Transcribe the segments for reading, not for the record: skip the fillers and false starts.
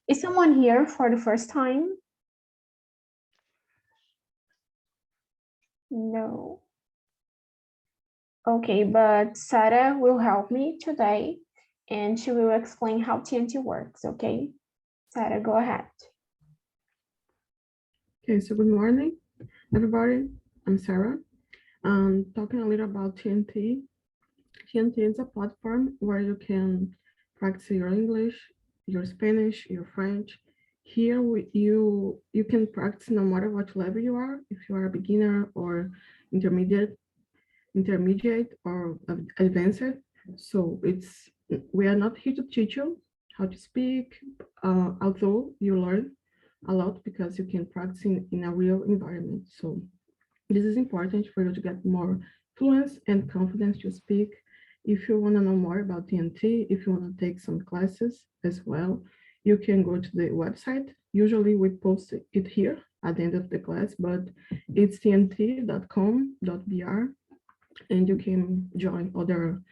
Is someone here for the first time? No. Okay, but Sarah will help me today and she will explain how TNT works, okay? Sarah, go ahead. Okay, so good morning, everybody. I'm Sarah. Talking a little about TNT. TNT is a platform where you can practice your English, your Spanish, your French. Here you can practice no matter what level you are, if you are a beginner or intermediate or advanced. So we are not here to teach you how to speak, although you learn a lot because you can practice in a real environment. So this is important for you to get more fluence and confidence to speak. If you want to know more about TNT, if you want to take some classes as well, you can go to the website. Usually we post it here at the end of the class, but it's tnt.com.br, and you can join other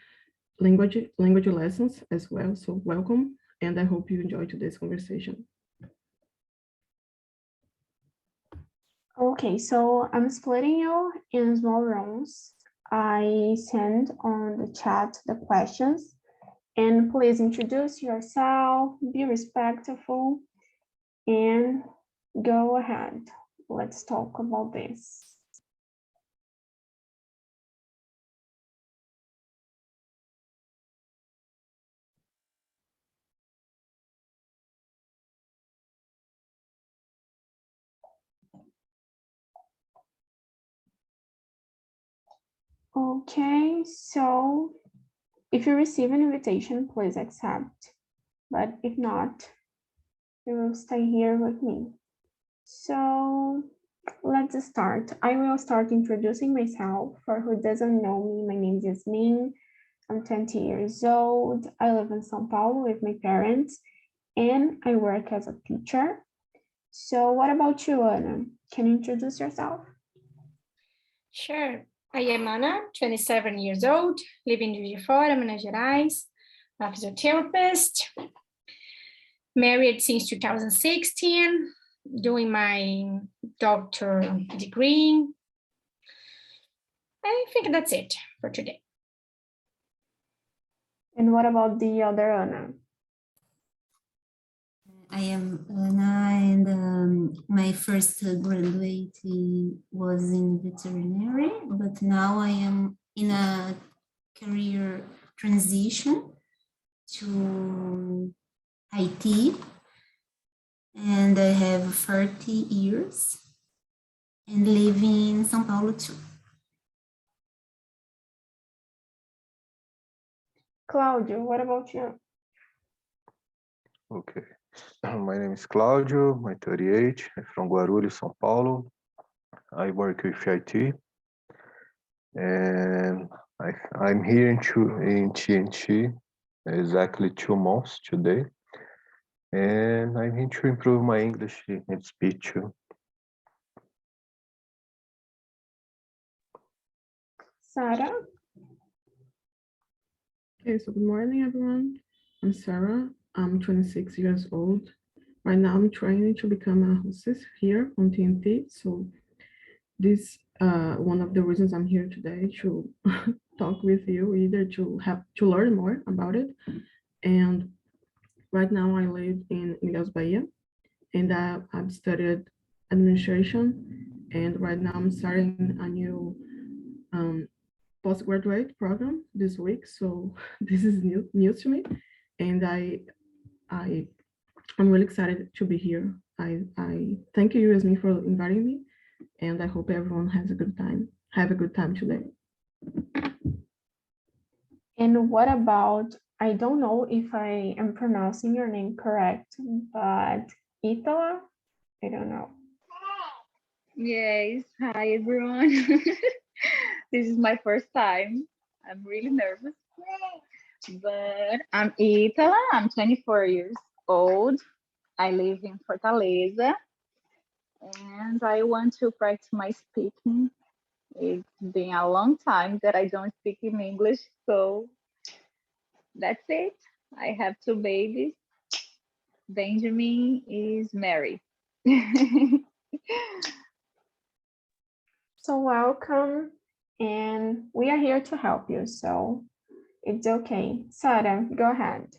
language lessons as well. So welcome, and I hope you enjoy today's conversation. Okay, so I'm splitting you in small rooms. I send on the chat the questions, and please introduce yourself, be respectful, and go ahead. Let's talk about this. Okay, so if you receive an invitation, please accept. But if not, you will stay here with me. So let's start. I will start introducing myself. For who doesn't know me, my name is Yasmin. I'm 20 years old. I live in São Paulo with my parents, and I work as a teacher. So what about you, Ana? Can you introduce yourself? Sure. I am Ana, 27 years old, living in Juiz de Fora, Minas Gerais. I'm a physiotherapist, married since 2016, doing my doctor degree. I think that's it for today. And what about the other Ana? I am Ana, and my first graduate was in veterinary, but now I am in a career transition to IT, and I have 30 years and live in São Paulo too. Claudio, what about you? Okay. My name is Claudio, I'm 38, I'm from Guarulhos, São Paulo. I work with IT, and I'm here in TNT exactly 2 months today, and I'm here to improve my English and speech too. Sarah? Okay, so good morning, everyone. I'm Sarah. I'm 26 years old. Right now, I'm training to become a hostess here on TNT. So this one of the reasons I'm here today to talk with you, either to learn more about it. And right now, I live in Inglês, Bahia, and I've studied administration. And right now, I'm starting a new postgraduate program this week, so this is news to me, and I'm really excited to be here. I thank you, Yasmin, for inviting me, and I hope everyone has a good time. Have a good time today. And what about, I don't know if I am pronouncing your name correct, but Itala? I don't know. Yes, hi everyone. This is my first time. I'm really nervous, but I'm Itala. I'm 24 years old. I live in Fortaleza, and I want to practice my speaking. It's been a long time that I don't speak in English, so that's it. I have 2 babies. Benjamin is married. So welcome, and we are here to help you, so it's okay. Sarah, go ahead.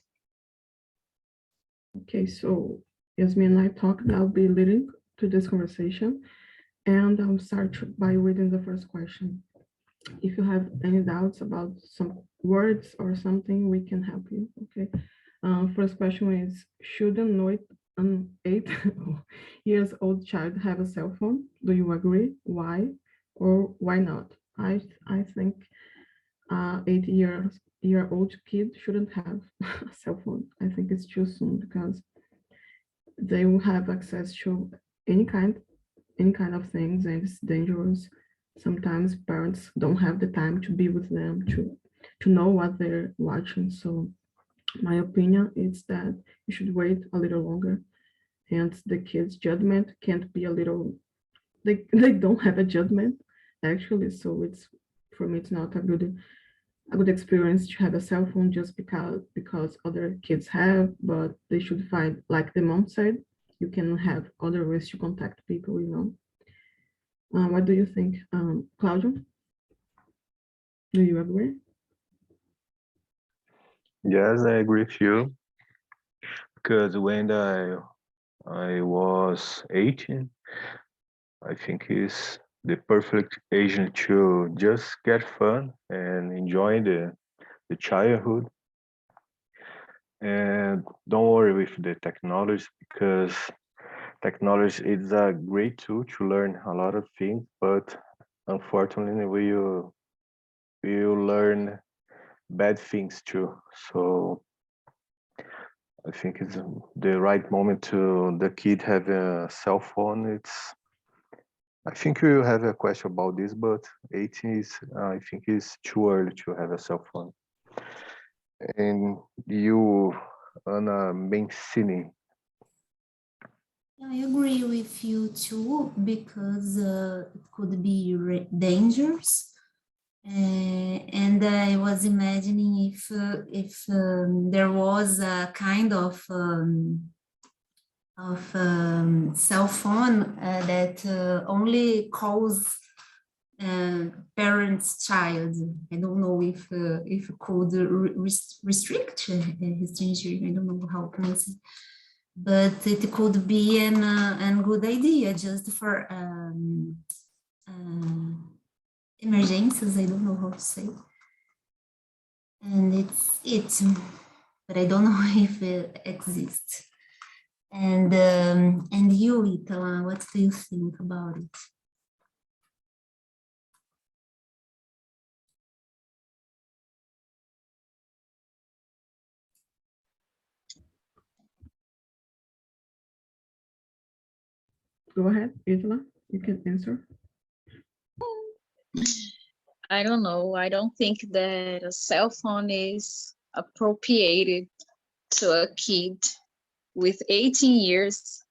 Okay, so Yasmin and I talked, I'll be leading to this conversation, and I'll start by reading the first question. If you have any doubts about some words or something, we can help you, okay? First question is, should an 8 years old child have a cell phone? Do you agree? Why or why not? I think 8-year-old kid shouldn't have a cell phone. I think it's too soon because they will have access to any kind of things, and it's dangerous. Sometimes parents don't have the time to be with them to know what they're watching. So my opinion is that you should wait a little longer, and the kids' judgment can't be a little, they don't have a judgment actually. So it's, for me, it's not a good experience to have a cell phone just because other kids have, but they should find, like the mom said, you can have other ways to contact people, you know. What do you think, Claudio? Do you agree? Yes, I agree with you. Because when I was 18, I think is the perfect age to just get fun and enjoy the childhood. And don't worry with the technology, because technology is a great tool to learn a lot of things, but unfortunately we learn bad things too. So I think it's the right moment to the kid have a cell phone. I think we will have a question about this, but 18 is, I think, is too early to have a cell phone. And you, Ana Mencini. I agree with you too, because it could be dangerous. And I was imagining if there was a kind of cell phone that only calls parents' child. I don't know if it could restrict his gender. I don't know how can I say, but it could be an good idea just for emergencies. I don't know how to say, and it's, but I don't know if it exists. And you, Itala, what do you think about it? Go ahead, Isla, you can answer. I don't know. I don't think that a cell phone is appropriated to a kid with 18 years.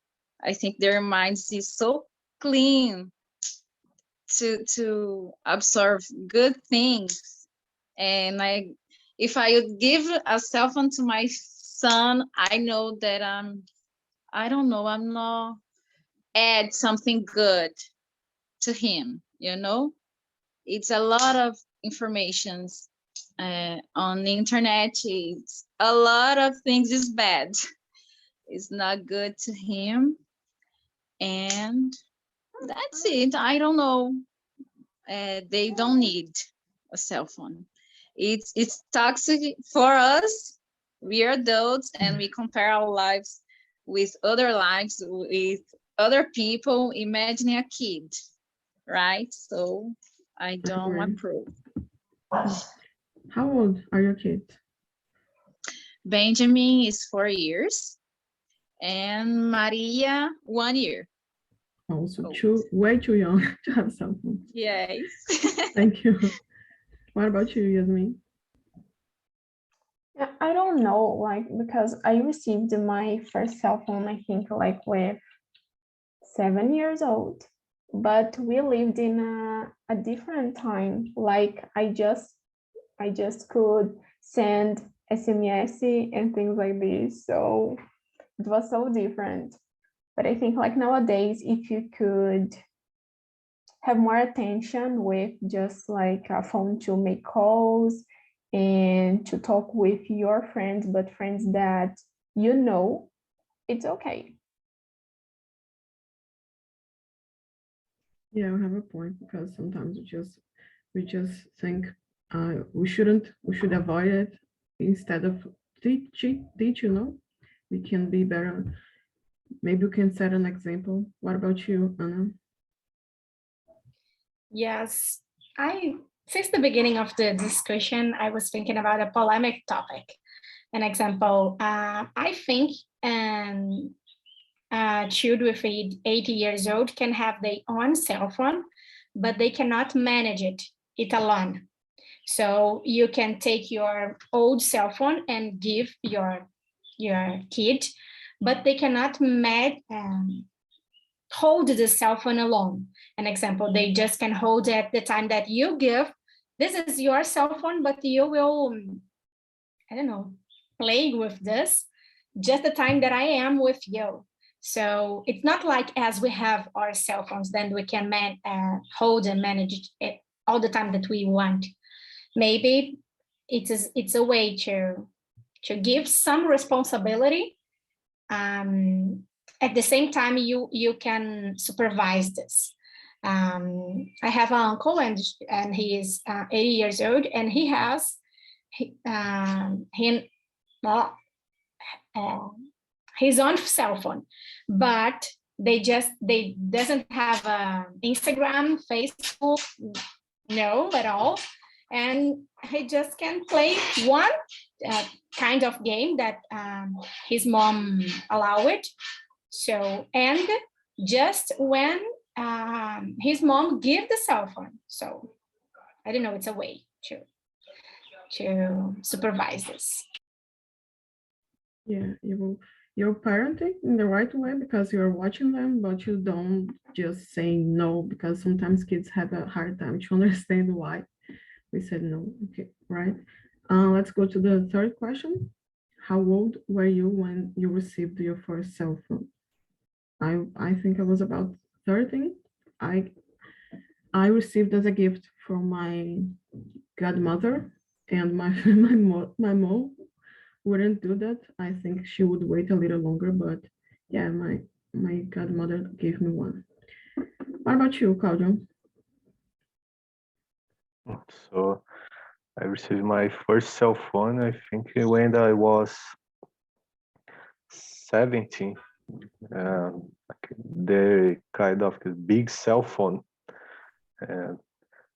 I think their minds is so clean to absorb good things. And if I would give a cell phone to my son, I know that I don't know, I'm not add something good to him, you know? It's a lot of informations on the internet. It's a lot of things is bad. It's not good to him. And that's it. I don't know. They don't need a cell phone. It's toxic for us. We are adults and we compare our lives with other lives, with other people, imagining a kid, right? So I don't approve. How old are your kids? Benjamin is 4 years and Maria 1 year. Also way too young to have cell phones. Yes. Thank you. What about you, Yasmin? Yeah, I don't know, like, because I received my first cell phone, I think, like with 7 years old, but we lived in a different time. Like I just could send SMS and things like this. So it was so different. But I think like nowadays, if you could have more attention with just like a phone to make calls and to talk with your friends, but friends that you know, it's okay. Yeah, I have a point, because sometimes we just think we should avoid it instead of teach, you know, we can be better. Maybe you can set an example. What about you, Anna? Yes, since the beginning of the discussion, I was thinking about a polemic topic. An example, I think a child with 80 years old can have their own cell phone, but they cannot manage it alone. So you can take your old cell phone and give your kid, but they cannot hold the cell phone alone. An example, they just can hold it at the time that you give. This is your cell phone, but you will, I don't know, play with this just the time that I am with you. So it's not like as we have our cell phones, then we can hold and manage it all the time that we want. Maybe it's a way to give some responsibility. At the same time, you can supervise this. I have an uncle, and he is 80 years old, and he has his own cell phone, but they doesn't have Instagram, Facebook, no at all, and he just can play one kind of game that his mom allow it. So, and just when his mom give the cell phone. So I don't know, it's a way to supervise this. Yeah, you're parenting in the right way because you're watching them, but you don't just say no, because sometimes kids have a hard time to understand why we said no. Okay, right. Let's go to the third question. How old were you when you received your first cell phone? I think I was about 13. I received as a gift from my godmother, and my mom wouldn't do that. I think she would wait a little longer, but yeah, my godmother gave me one. What about you, Claudio? So I received my first cell phone, I think, when I was 17. The kind of the big cell phone, and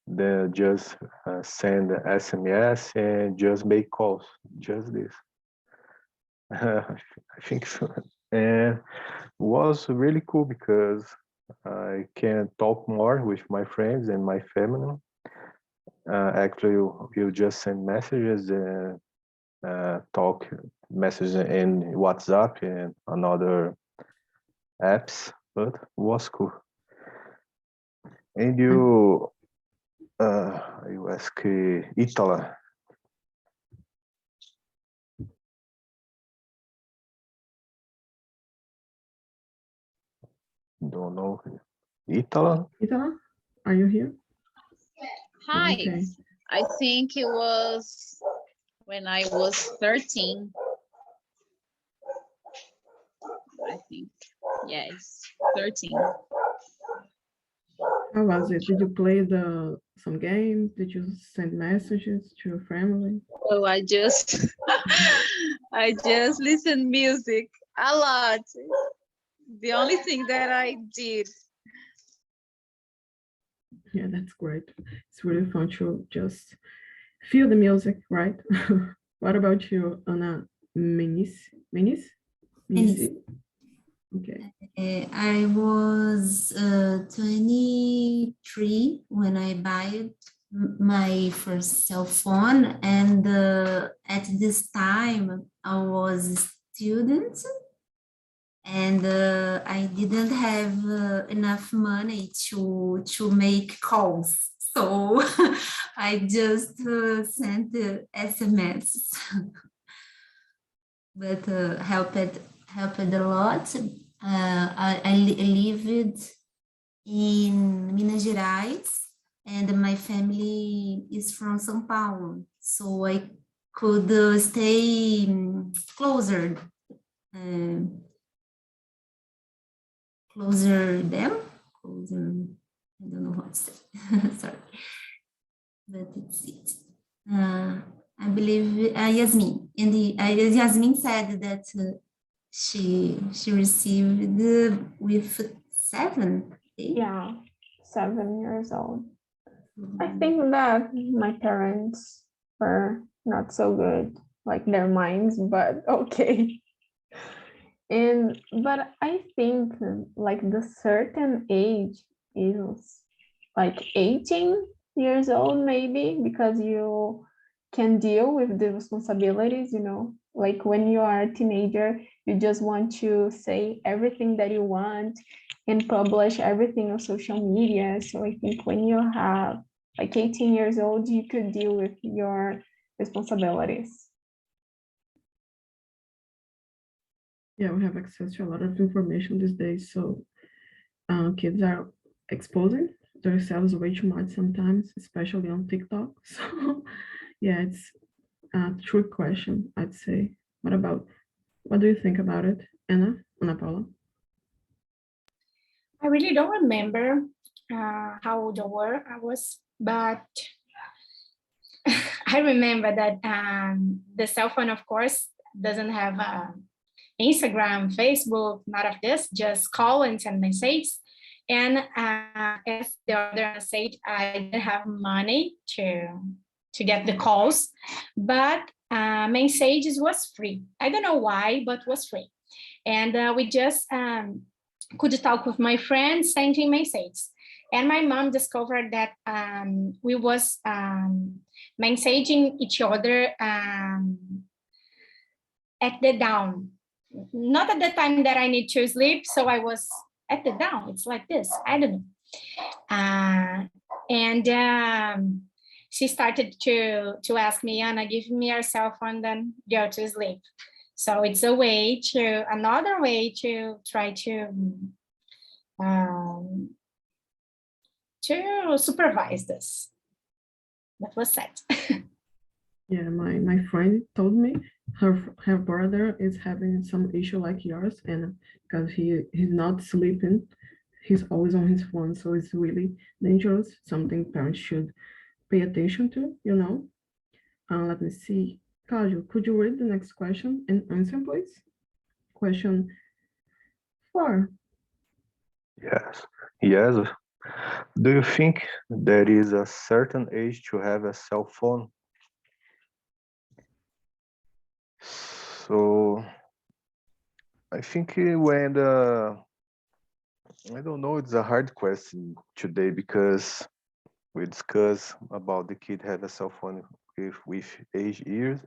they just send SMS and just make calls, just this. I think so. And was really cool because I can talk more with my friends and my family. Actually, you just send messages and talk messages in WhatsApp and another apps, but was cool. And you ask Itala. Don't know. Itala? Itala, are you here? Hi, Okay. I think it was when I was 13. I think, yes, 13. How was it? Did you play some games? Did you send messages to your family? So I just, I just listened music a lot. The only thing that I did. Yeah, that's great. It's really fun to just feel the music, right? What about you, Ana Menis? Menis. Okay. I was 23 when I bought my first cell phone, and at this time I was a student, and I didn't have enough money to make calls, so I just sent SMS, but helped helped a lot. I lived in Minas Gerais, and my family is from São Paulo, so I could stay closer them, closer, I don't know what to say, sorry, but it's it. I believe Yasmin, and Yasmin said that she received with 7, 8. Yeah, 7 years old. I think that my parents were not so good, like their minds, but okay. But I think like the certain age is like 18 years old, maybe, because you can deal with the responsibilities, like when you are a teenager, you just want to say everything that you want and publish everything on social media. So I think when you have like 18 years old, you could deal with your responsibilities. Yeah, we have access to a lot of information these days, so kids are exposing themselves way too much sometimes, especially on TikTok. So yeah, it's a true question, I'd say. What do you think about it, Ana Paula? I really don't remember how old I was, but I remember that the cell phone, of course, doesn't have Instagram, Facebook, none of this, just call and send messages. And as the other message, I didn't have money to get the calls, but messages was free. I don't know why, but was free. And we just could talk with my friends, sending messages. And my mom discovered that we was messaging each other at the dawn, not at the time that I need to sleep. So I was at the dawn. It's like this. I don't know. And she started to ask me, Anna, give me your cell phone, then go to sleep. So it's another way to try to supervise this. That was said. Yeah, my friend told me her brother is having some issue like yours, and because he's not sleeping, he's always on his phone, so it's really dangerous. Something parents should pay attention to. Let me see. Claudio, could you read the next question and answer, please? Question 4. Yes. Do you think there is a certain age to have a cell phone? So I think when I don't know, it's a hard question today because we discuss about the kid have a cell phone with 8 years.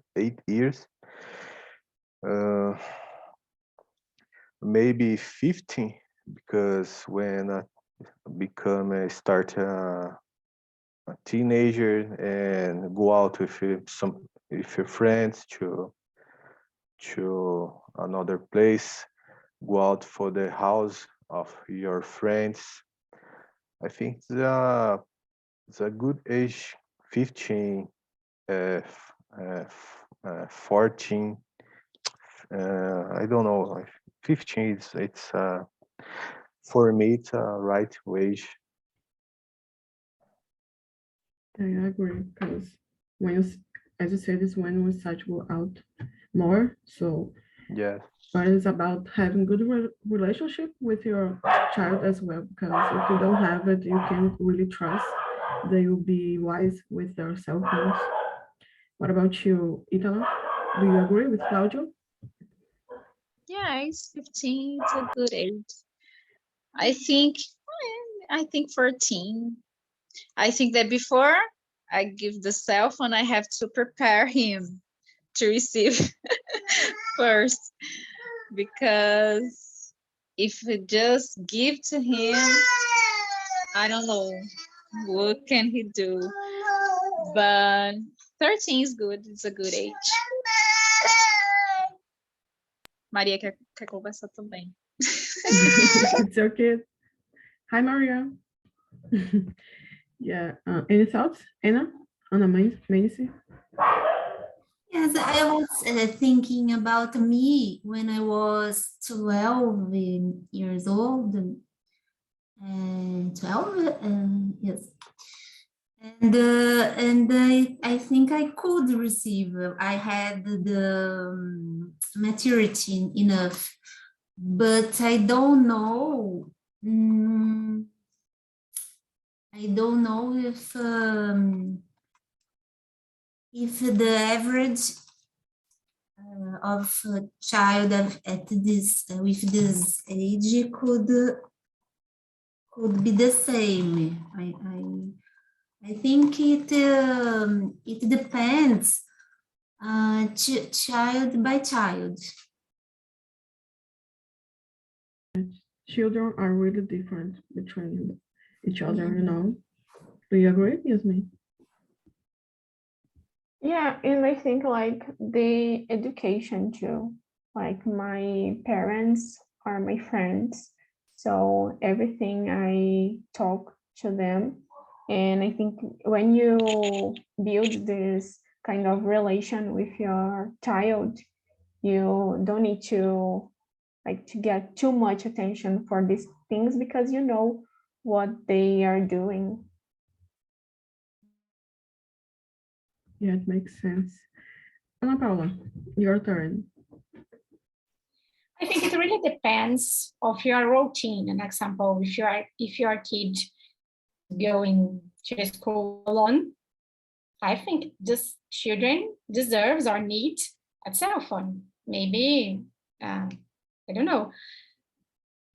Maybe 15, because when I start a teenager and go out with your friends to another place, go out for the house of your friends. I think it's a good age, 15, 14. I don't know, like 15. It's for me, it's a right age. Yeah, I agree, because as you said, is when we start to go out more. So Yeah. but it's about having good relationship with your child as well, because if you don't have it, you can't really trust they will be wise with their cell phones. What about you, Itala? Do you agree with Claudio? Yeah, it's 15. It's a good age. I think 14. I think that before I give the cell phone, I have to prepare him to receive first, because if we just give to him, I don't know what can he do. But 13 is good. It's a good age. Maria quer conversar também. It's okay. Hi, Maria. Yeah. Any thoughts, Anna? Anna Macy? Yes, I was thinking about me when I was 12 years old. 12, yes. And I think I could receive. I had the maturity enough, but I don't know. I don't know if the average of a child at this with this age could be the same. I think it depends child by child. Children are really different between each other, you know. Do you agree, Yasmin? Yeah, and I think like the education too. Like my parents are my friends, so everything I talk to them. And I think when you build this kind of relation with your child, you don't need to like to get too much attention for these things because you know what they are doing. Yeah, it makes sense. Ana Paula, your turn. I think it really depends of your routine. An example, if your kid going to school alone, I think this children deserves or need a cell phone. Maybe I don't know.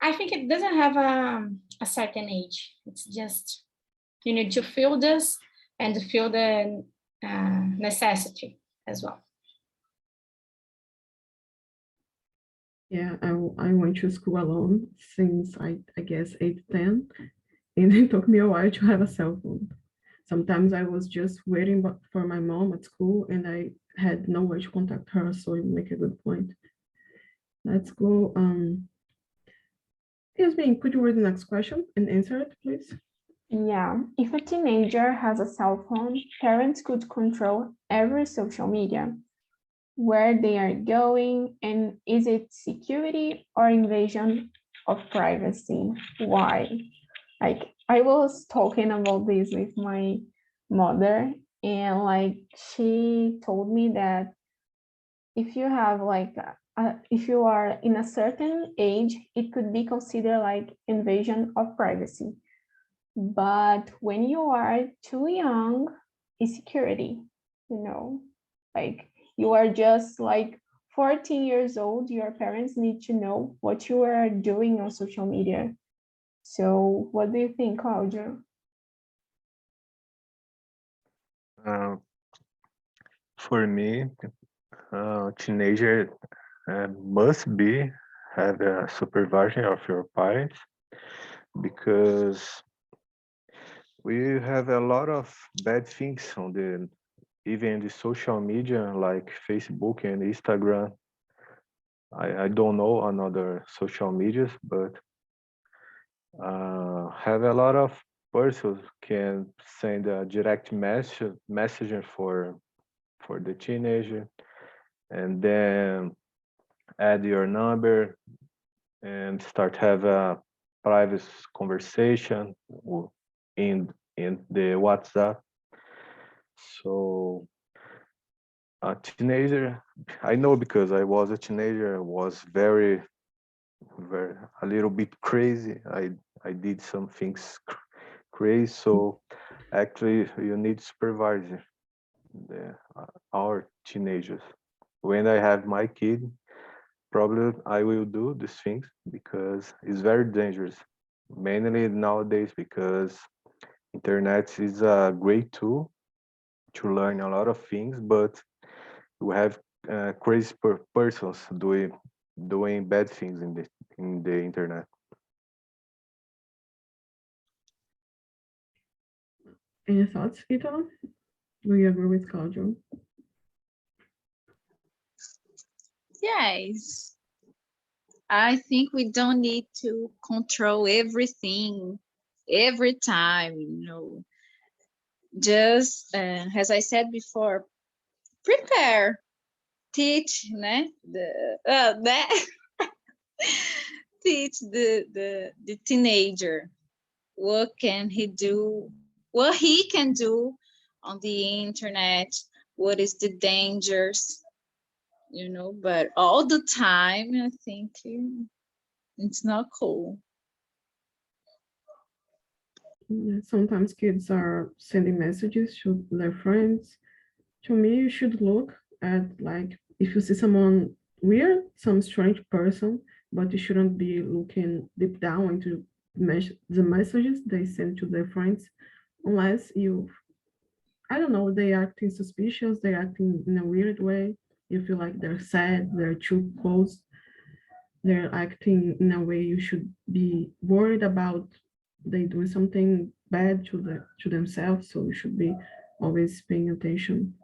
I think it doesn't have a certain age. It's just you need to feel this and feel the necessity as well. Yeah, I went to school alone since I guess 8, 10, and it took me a while to have a cell phone. Sometimes I was just waiting for my mom at school and I had no way to contact her, so you make a good point. Let's go. Yasmin, could you read the next question and answer it, please? Yeah, if a teenager has a cell phone, parents could control every social media, where they are going, and is it security or invasion of privacy? Why? Like I was talking about this with my mother, and like she told me that if you have like if you are in a certain age, it could be considered like invasion of privacy. But when you are too young, it's security, you know, like you are just like 14 years old, your parents need to know what you are doing on social media. So what do you think, Claudia? For me, teenager must be have a supervision of your parents because we have a lot of bad things on the even the social media like Facebook and Instagram. I don't know another social medias, but have a lot of persons can send a direct message for the teenager and then add your number and start have a private conversation in the WhatsApp. So a teenager, I know because I was a teenager, was very a little bit crazy. I did some things crazy. So actually, you need supervisor, our teenagers. When I have my kid, probably I will do these things because it's very dangerous. Mainly nowadays because internet is a great tool to learn a lot of things, but we have crazy persons doing bad things in the internet. Any thoughts, Ita? Do you agree with Claudio? Yes. I think we don't need to control everything every time, you know. Just, as I said before, prepare, teach, né? Teach the teenager what can he do, what he can do on the internet, what is the dangers, you know, but all the time, I think it's not cool. Yeah, sometimes kids are sending messages to their friends. To me, you should look at, like, if you see someone weird, some strange person, but you shouldn't be looking deep down into the messages they send to their friends, unless you, I don't know, they acting suspicious, they acting in a weird way. You feel like they're sad, they're too close, they're acting in a way you should be worried about they doing something bad to themselves. So you should be always paying attention.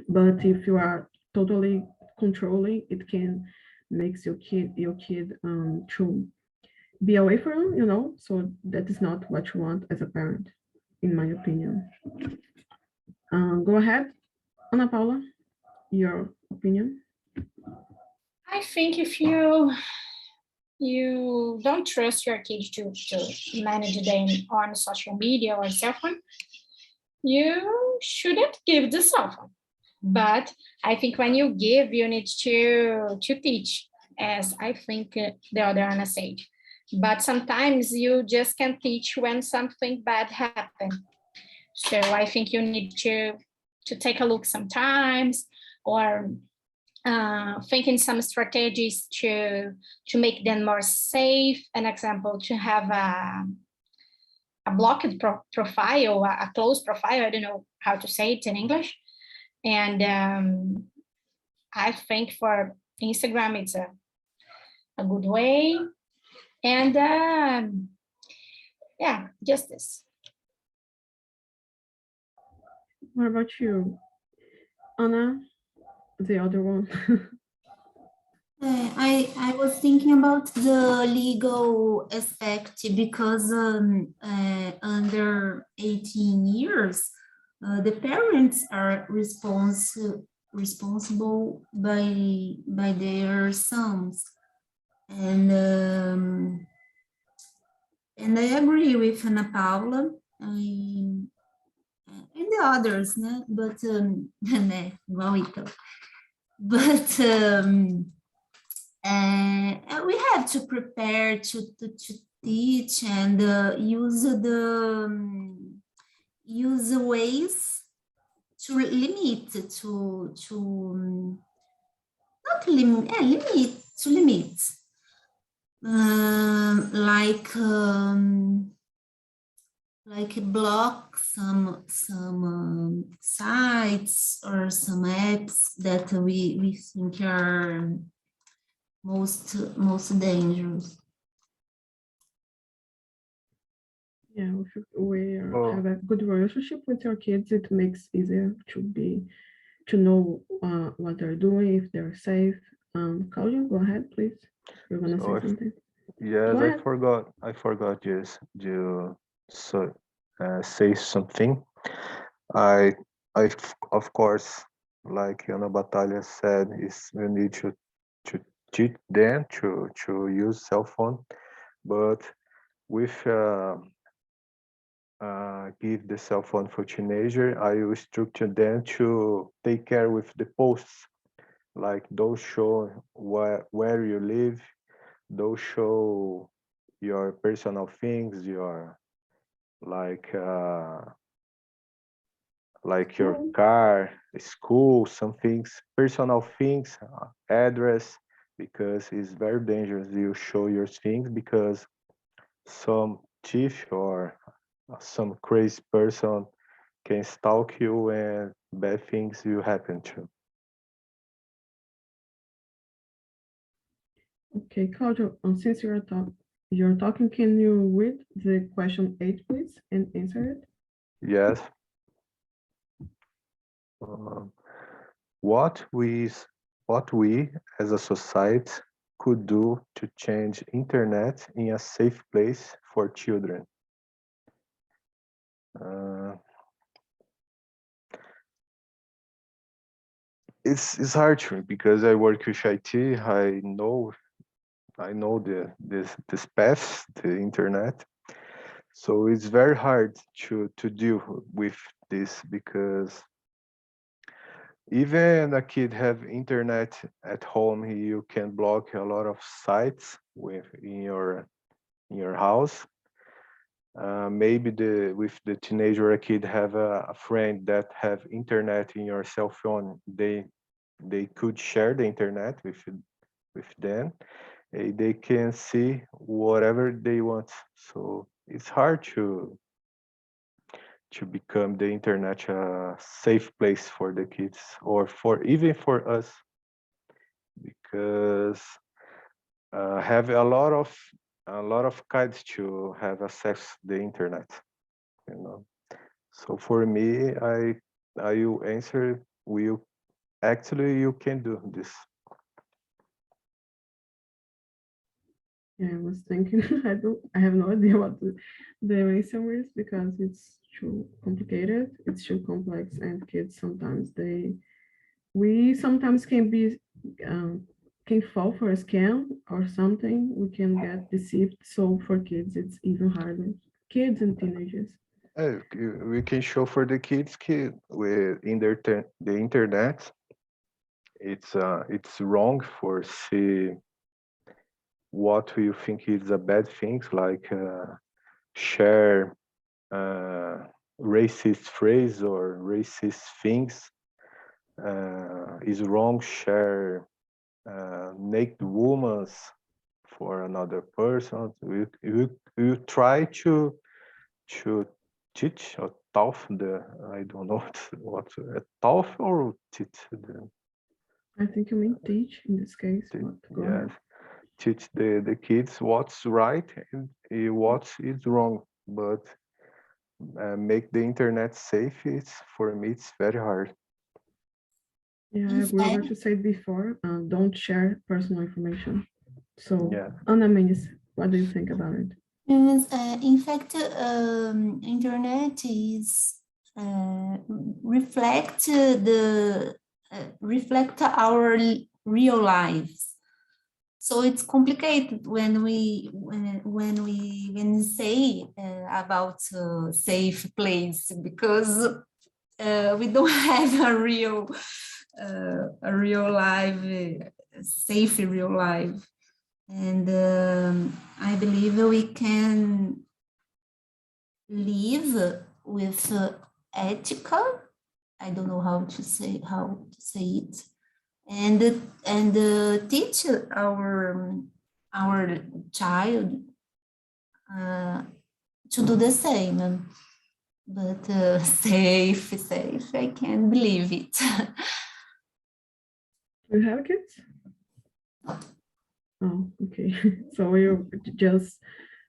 But if you are totally controlling, it can makes your kid to be away from, you know. So that is not what you want as a parent, in my opinion. Go ahead, Ana Paula, your opinion. I think if you don't trust your kids to manage them on social media or cell phone, you shouldn't give the cell phone. But I think when you give, you need to teach, as I think the other Anna said. But sometimes you just can teach when something bad happened. So I think you need to take a look sometimes, or thinking some strategies to make them more safe. An example, to have a blocked profile, a closed profile. I don't know how to say it in English. And I think for Instagram, it's a good way. And yeah, just this. What about you, Anna, the other one? I was thinking about the legal aspect because under 18 years, the parents are responsible by their sons, and I agree with Ana Paula and the others, né? But né? Igual Ítalo. But we have to prepare to teach and use ways to limit not limit to limit like block some sites or some apps that we think are most dangerous. Yeah, if we Oh. have a good relationship with your kids, it makes easier to know what they're doing, if they're safe. Claudia, go ahead, please. You're gonna So say something. yes, Go ahead. I forgot just to say something. I of course, like Ana Batalha said, is we need to teach them to use cell phone, but with give the cell phone for teenager, I will structure them to take care with the posts, like those show where you live, those show your personal things, your like your car, school, some things, personal things, address, because it's very dangerous. You show your things because some thief or some crazy person can stalk you and bad things will happen to. Okay, Claudia, since you're talking, can you read the question 8, please, and answer it? Yes. Um, what we as a society could do to change internet in a safe place for children? It's hard for me because I work with IT. I know this path, the internet. So it's very hard to deal with this because even a kid have internet at home, you can block a lot of sites in your house. Maybe with the teenager, a kid have a friend that have internet in your cell phone. They could share the internet with them. They can see whatever they want. So it's hard to become the internet a safe place for the kids or even for us, because have a lot of kids to have access to the internet, you know. So for me, I will answer, you can do this. Yeah, I was thinking, I have no idea what the answer is because it's too complicated, it's too complex, and kids sometimes we sometimes can fall for a scam or something, we can get deceived. So for kids, it's even harder. Kids and teenagers. We can show for the kids with the internet. It's wrong for see what you think is a bad things like share racist phrase or racist things. Is wrong share naked women for another person. You try to teach or tough I don't know what tough or teach I think you mean teach in this case, but go ahead. teach the kids what's right and what is wrong, but make the internet safe, for me it's very hard. Yeah, I agree what you said before. Don't share personal information. So, Yeah. Ana Mendes, what do you think about it? Yes, in fact, internet is reflect our real lives. So it's complicated when we say about safe place, because we don't have a real life, safe real life. And I believe we can live with ethical. I don't know how to say it, and teach our child to do the same. But safe, I can't believe it. You have kids? Oh, okay. So you're just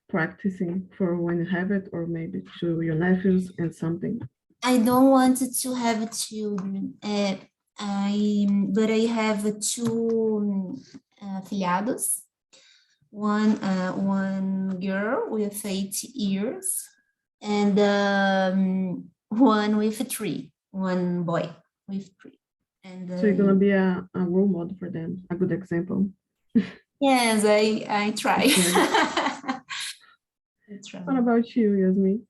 practicing for when you have it, or maybe to your nephews and something? I don't want to have children. But I have two afilhados. One girl with 8 years, and one with 3. One boy with 3. And So you're gonna be a role model for them, a good example. yes, I try. I try. What about you, Yasmin?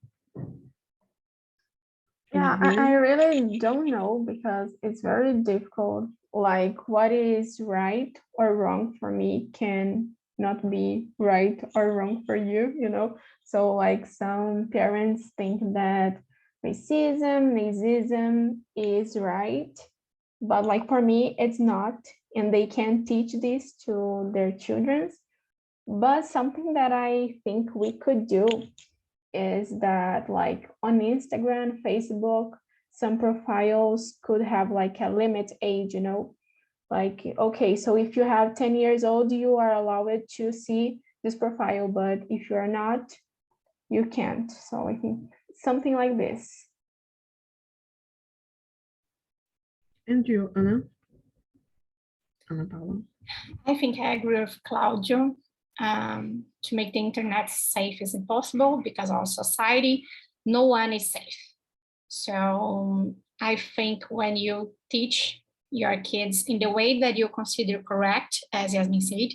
Yeah, I really don't know because it's very difficult. Like what is right or wrong for me can not be right or wrong for you, you know? So like some parents think that racism is right, but like for me, it's not, and they can teach this to their children. But something that I think we could do is that like on Instagram, Facebook, some profiles could have like a limit age, you know, like, okay, so if you have 10 years old, you are allowed to see this profile, but if you are not, you can't. So I think something like this. And you, Ana? Ana Paula? I think I agree with Claudio. To make the internet safe is impossible because our society, no one is safe. So I think when you teach your kids in the way that you consider correct, as Yasmin said,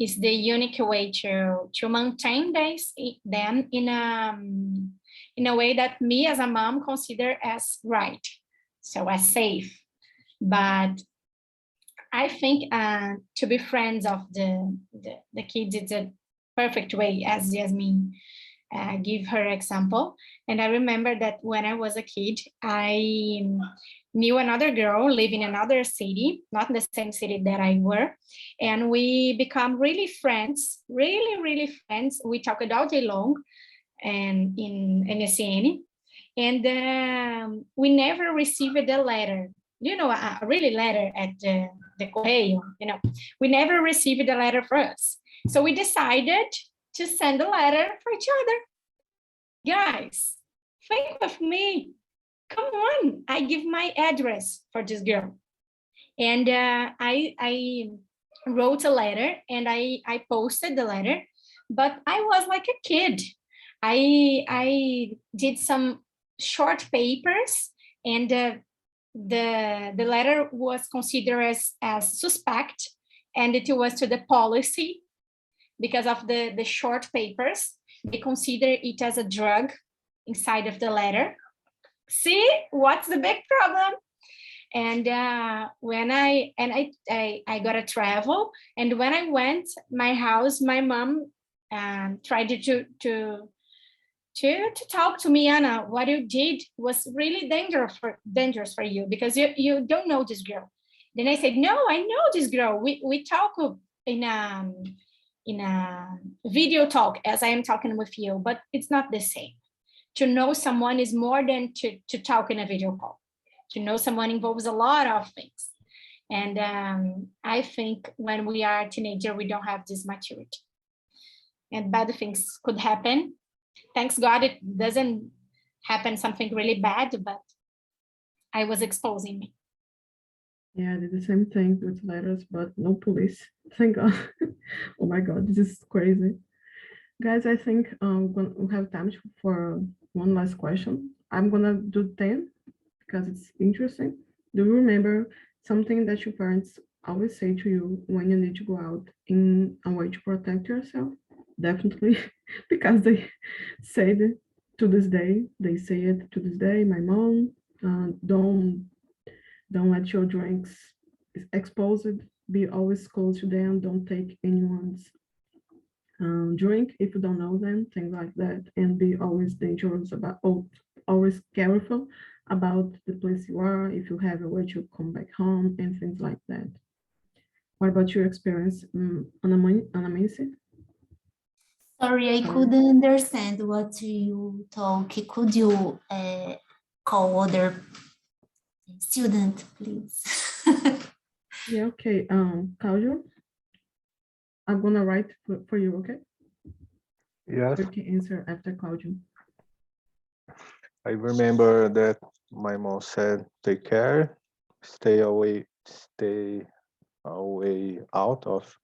is the unique way to maintain them in a way that me as a mom consider as right, so as safe. But I think to be friends of the kids, it's a perfect way, as Yasmin give her example. And I remember that when I was a kid, I knew another girl living in another city, not the same city that I were. And we become really friends, really friends. We talked all day long and in NSN. And we never received a letter, a really letter at the correio, we never received a letter for us. So we decided to send a letter for each other. Guys, think of me. Come on, I give my address for this girl. And I wrote a letter and I posted the letter, but I was like a kid. I did some short papers, and the letter was considered as suspect, and it was to the policy because of the short papers. They consider it as a drug inside of the letter. See, what's the big problem? And when I got to travel, and when I went my house, my mom tried to talk to me. Anna, what you did was really dangerous for you because you don't know this girl. Then I said, no, I know this girl. We talk in a video talk as I am talking with you, but it's not the same. To know someone is more than to talk in a video call. To know someone involves a lot of things. And I think when we are a teenager, we don't have this maturity. And bad things could happen. Thanks God it doesn't happen something really bad, but I was exposing me. Yeah, I did the same thing with letters, but no police. Thank God. Oh my God, this is crazy. Guys, I think we have time for one last question. I'm gonna do 10 because it's interesting. Do you remember something that your parents always say to you when you need to go out in a way to protect yourself? Definitely, because they say it to this day. They say it to this day. My mom, don't let your drinks exposed. Be always close to them. Don't take anyone's drink if you don't know them, things like that, and be always dangerous about, always careful about the place you are, if you have a way to come back home and things like that. What about your experience, Anna-Macy? Sorry, I couldn't understand what you talk. Could you call other student, please? Yeah, okay. Claudio, I'm gonna write for you, okay? Yes, You can answer after Claudio. I remember that my mom said, take care, stay away out of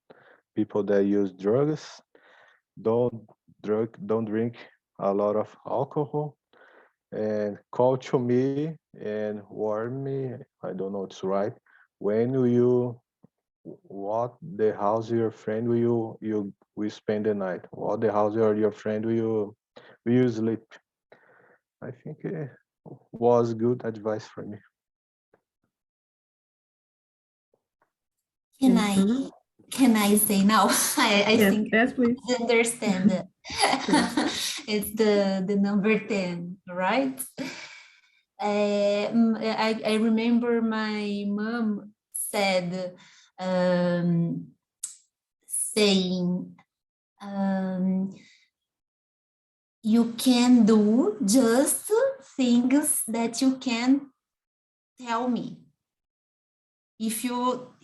people that use drugs. Don't drink a lot of alcohol, and call to me and warn me. I don't know it's right. When what the house your friend will you spend the night? What the house your friend will you sleep? I think it was good advice for me. Can I say now? I Yes, think yes, please. I understand. It's the number 10, right? I remember my mom said, saying, you can do just things that you can tell me. If you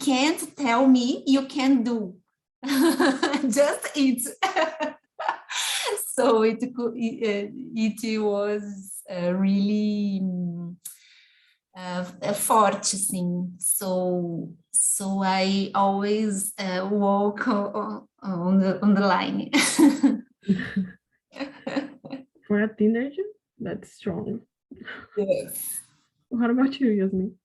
can't tell me, you can do. Just it. So it was really forte, assim. So I always walk on the line. For a teenager, that's strong. Yes. What about you, Yasmin?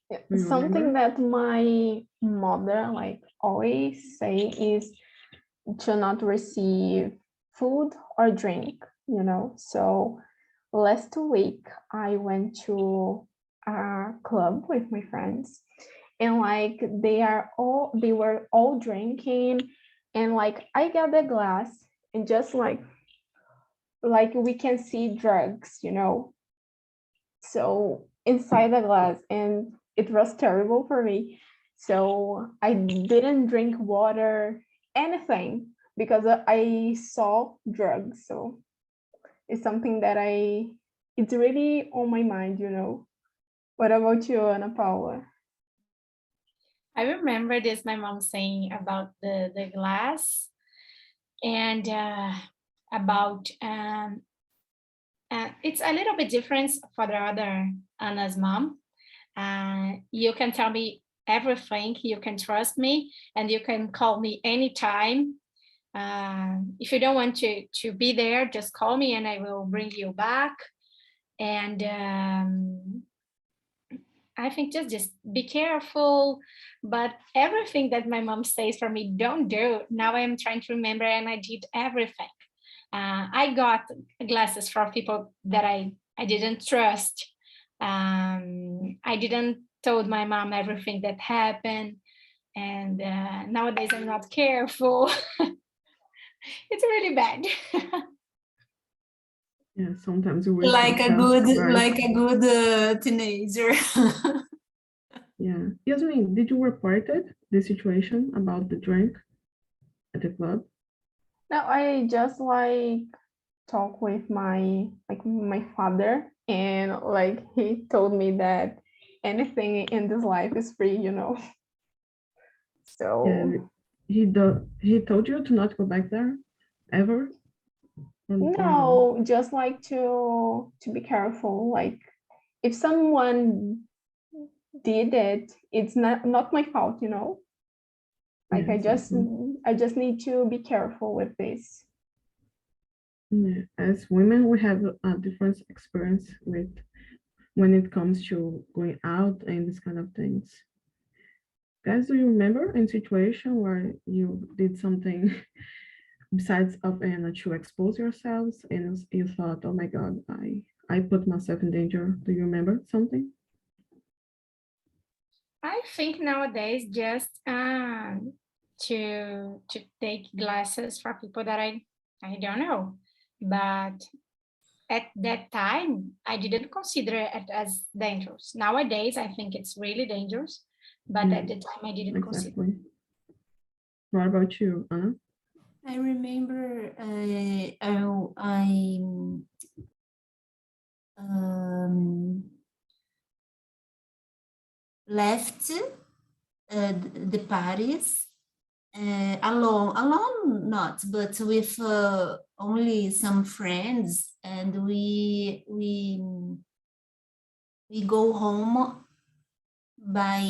Do you Something remember? that my mother like always say is to not receive food or drink, you know. So last week I went to a club with my friends, and like they were all drinking, and like I got the glass and just like we can see drugs, you know, so inside the glass, and it was terrible for me. So I didn't drink water, anything, because I saw drugs. So it's something that it's really on my mind, you know. What about you, Ana Paula? I remember this, my mom saying about the glass, and about it's a little bit different for the other Anna's mom. You can tell me everything, you can trust me, and you can call me anytime. If you don't want to be there, just call me and I will bring you back. And I think just be careful, but everything that my mom says for me, don't do. Now I'm trying to remember, and I did everything. I got glasses for people that I didn't trust. I didn't told my mom everything that happened, and nowadays I'm not careful. It's really bad. Yeah, sometimes we wish Like a ourselves good teenager. Yeah. Yasmin, did you report it, the situation about the drink at the club? No, I just like talk with my father, and like he told me that anything in this life is free, you know. Yeah. So He told you to not go back there ever? Or no? no, just like to be careful. Like if someone did it, it's not my fault, you know. Like Yeah, exactly. I just need to be careful with this. Yeah. As women, we have a different experience with when it comes to going out and this kind of things. Guys, do you remember a situation where you did something besides of to expose yourselves and you thought, oh my God, I put myself in danger? Do you remember something? I think nowadays just to take glasses for people that I don't know, but at that time I didn't consider it as dangerous. Nowadays I think it's really dangerous, but at the time I didn't consider. Exactly. What about you, Anna? I remember left the parties alone not, but with only some friends, and we go home by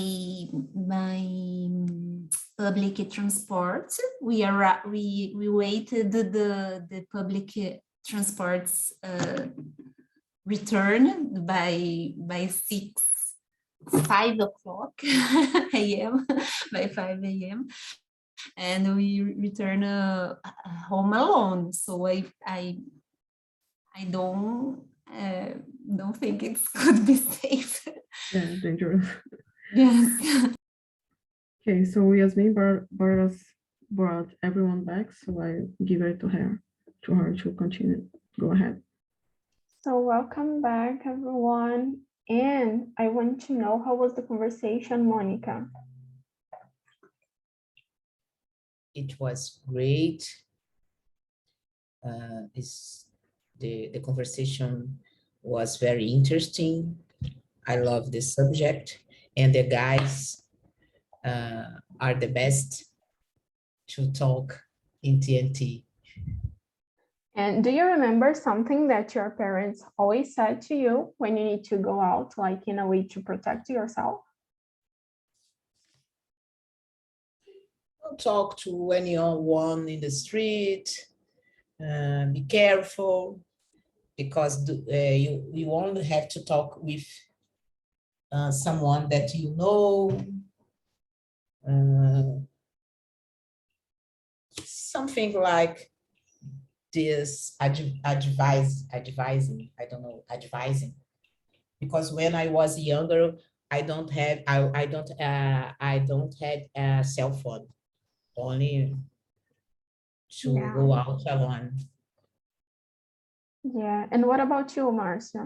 public transport. We waited the public transports return by 5 o'clock a.m. by 5 a.m. and we return home alone. So I don't think it could be safe. Yeah, dangerous. Yes. Okay, so Yasmin brought everyone back, so I give it to her to continue. Go ahead. So welcome back, everyone. And I want to know, how was the conversation, Monica? It was great. The conversation was very interesting. I love this subject, and the guys are the best to talk in TNT. And do you remember something that your parents always said to you when you need to go out, like in a way to protect yourself? Don't talk to anyone in the street. Be careful, because you only have to talk with someone that you know. Something like this advising, I don't know, advising. Because when I was younger, I don't have a cell phone, only to Yeah. go out alone. Yeah. And what about you, Marcia?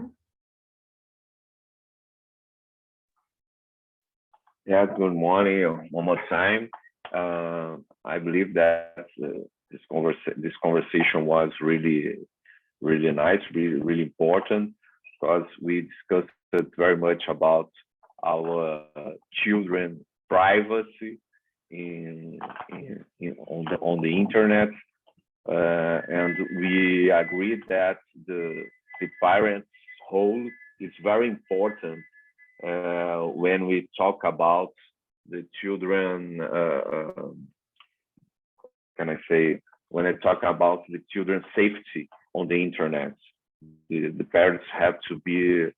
Yeah, good morning one more time. I believe that this conversation was really nice, really important, because we discussed very much about our children privacy on the internet, and we agreed that the parents' role is very important when we talk about the children. Can I say, when I talk about the children's safety on the internet, the parents have to be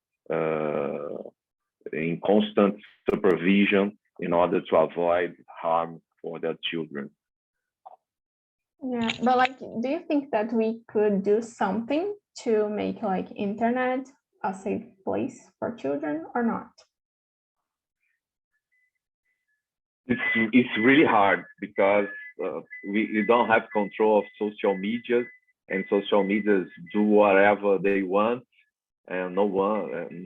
in constant supervision in order to avoid harm for their children. Yeah, but like, do you think that we could do something to make like internet a safe place for children or not? It's really hard, because we don't have control of social media, and social medias do whatever they want, and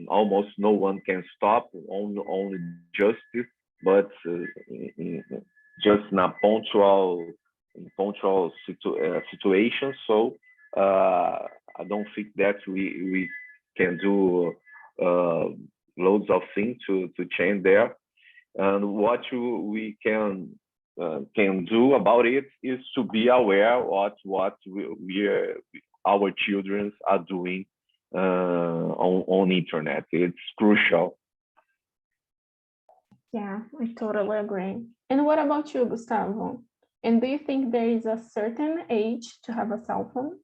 almost no one can stop, only justice, but just in a punctual situation. So I don't think that we can do loads of things to change there. And what we can do about it is to be aware of what our children are doing on internet. It's crucial. Yeah, I totally agree. And what about you, Gustavo? And do you think there is a certain age to have a cell phone?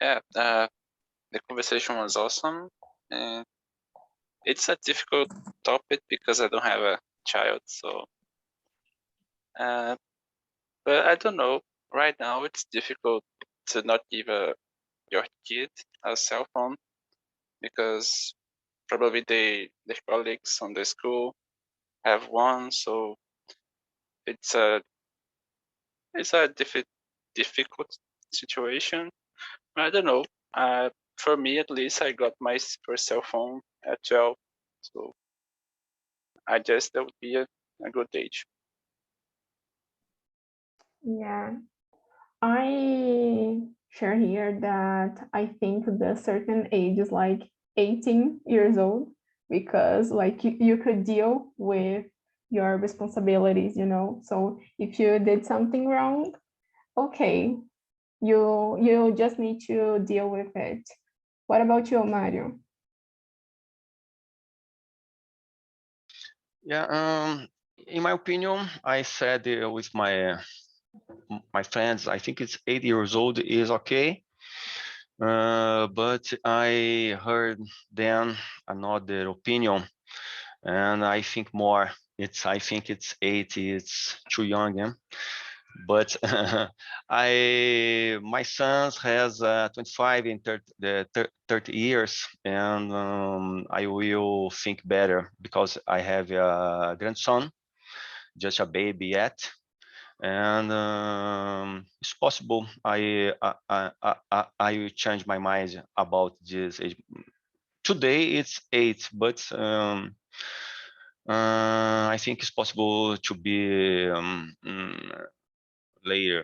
Yeah, the conversation was awesome, and it's a difficult topic because I don't have a child, so but I don't know. Right now, it's difficult to not give your kid a cell phone, because probably the colleagues on the school have one, so it's a difficult situation. I don't know. For me, at least, I got my first cell phone at 12, so I guess that would be a good age. Yeah, I share here that I think the certain age is like 18 years old, because like you could deal with your responsibilities, you know. So if you did something wrong, okay, you just need to deal with it. What about you, Mario? Yeah, in my opinion, I said with my friends, I think it's 8 years old is okay. But I heard then another opinion, and I think more. I think it's 8. It's too young, yeah? But my son has 25 and 30 years, and I will think better, because I have a grandson, just a baby yet, and it's possible I will change my mind about this age. Today it's 8, but I think it's possible to be later.